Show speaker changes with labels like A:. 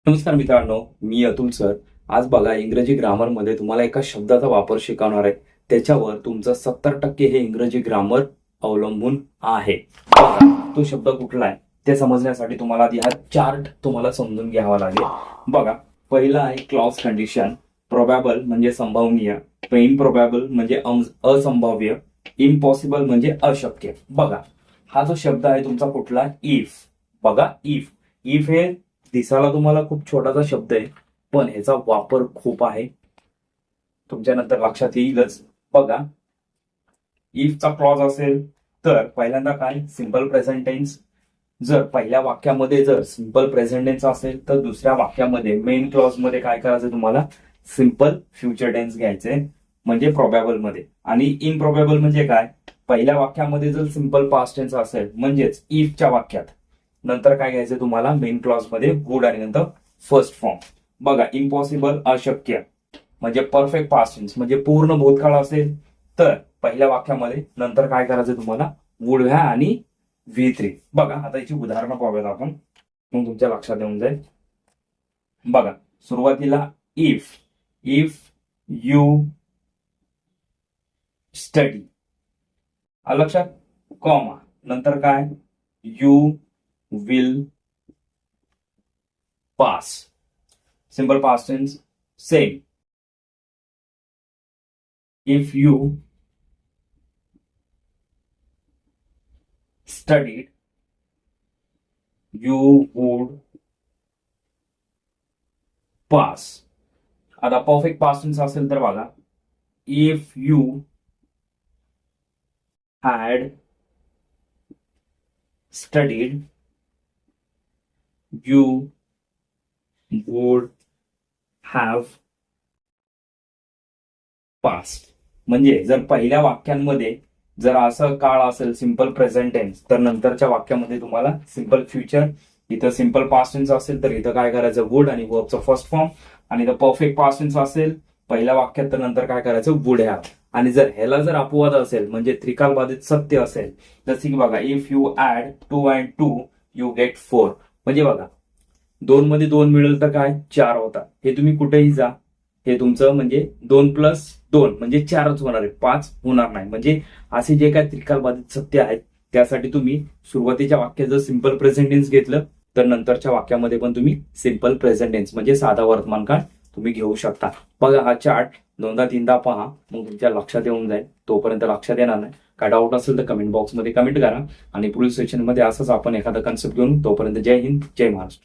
A: नमस्कार मित्रांनो, मी अतुल सर. आज बघा इंग्रजी ग्रामरमध्ये तुम्हाला एका शब्दाचा वापर शिकवणार आहे. त्याच्यावर तुमचं 70% हे इंग्रजी ग्रामर अवलंबून आहे. बघा तो शब्द कुठला आहे ते समजण्यासाठी तुम्हाला आधी हा चार्ट तुम्हाला समजून घ्यावा लागेल. बघा पहिला आहे क्लॉज कंडिशन. प्रोबॅबल म्हणजे संभावनीय, इम्प्रोबॅबल म्हणजे असंभाव्य, इम्पॉसिबल म्हणजे अशक्य. बघा हा जो शब्द आहे तुमचा कुठला, इफ. बघा इफ इफ हे दिसायला तुम्हाला खूप छोटासा शब्द आहे, पण ह्याचा वापर खूप आहे, तुमच्या नंतर लक्षात येईलच. बघा इफचा क्लॉज असेल तर पहिल्यांदा काय, सिंपल प्रेझेंट टेन्स. जर पहिल्या वाक्यामध्ये जर सिंपल प्रेझेंट टेन्स असेल तर दुसऱ्या वाक्यामध्ये मेन क्लॉज मध्ये काय करायचं, तुम्हाला सिंपल फ्युचर टेन्स घ्यायचे म्हणजे प्रोबॅबल मध्ये. आणि इम्प्रोबॅबल म्हणजे काय, पहिल्या वाक्यामध्ये जर सिंपल पास्ट टेन्स असेल म्हणजेच इफच्या वाक्यात, नंतर काय घ्यायचं तुम्हाला मेन क्लॉज मध्ये वुड आणि नंतर फर्स्ट फॉर्म. बघा इम्पॉसिबल अशक्य म्हणजे परफेक्ट पास्ट टेन्स म्हणजे पूर्ण भूतकाळ असेल तर पहिल्या वाक्यामध्ये, नंतर काय करायचं तुम्हाला वुड हॅव आणि V3. बघा आता याची उदाहरणं पाहूयात आपण, मग तुमच्या लक्षात येऊन जाईल. बघा सुरुवातीला इफ इफ यू स्टडी, लक्षात, कॉमा, नंतर काय you will pass, simple past tense. Same, if you studied you would pass. आता परफेक्ट पास्ट टेन्स असेल तर बघा, if you had studied you would have passed. म्हणजे जर पहिल्या वाक्यांमध्ये जर असं काळ असेल सिंपल प्रेझेंट टेन्स, तर नंतरच्या वाक्यामध्ये तुम्हाला सिंपल फ्युचर. इथं सिंपल पास्ट टेन्स असेल तर इथं काय करायचं वुड आणि वर्बचं फर्स्ट फॉर्म. आणि इथं परफेक्ट पास्ट टेन्स असेल पहिल्या वाक्यात तर नंतर काय करायचं वुड हॅव. आणि जर ह्याला जर अपवाद असेल म्हणजे त्रिकाल बाधित सत्य असेल, जसे की बघा if you add 2 and 2 you get 4. म्हणजे बघा 2 मध्ये 2 मिळेल तर काय 4 होता. हे तुम्ही कुठेही जा, हे तुमचं म्हणजे 2 + 2 म्हणजे 4च होणार आहे, 5 होणार नाही. म्हणजे असे जे काय त्रिकाल बाधित सत्य आहेत त्यासाठी तुम्ही सुरुवातीच्या वाक्यात जर सिंपल प्रेझेंट टेन्स घेतलं तर नंतरच्या वाक्यामध्ये पण तुम्ही सिंपल प्रेझेंट टेन्स म्हणजे साधा वर्तमान काळ तुम्ही घेऊ शकता. बघा हा चार्ट 2दा-3दा पहा, मग तुमच्या लक्षात येऊन जाईल. तोपर्यंत लक्षात येणार नाही. काय डाऊट असेल तर कमेंट बॉक्समध्ये कमेंट करा आणि पुढील सेक्शनमध्ये असंच आपण एखादा कन्सेप्ट घेऊन. तोपर्यंत जय हिंद, जय महाराष्ट्र.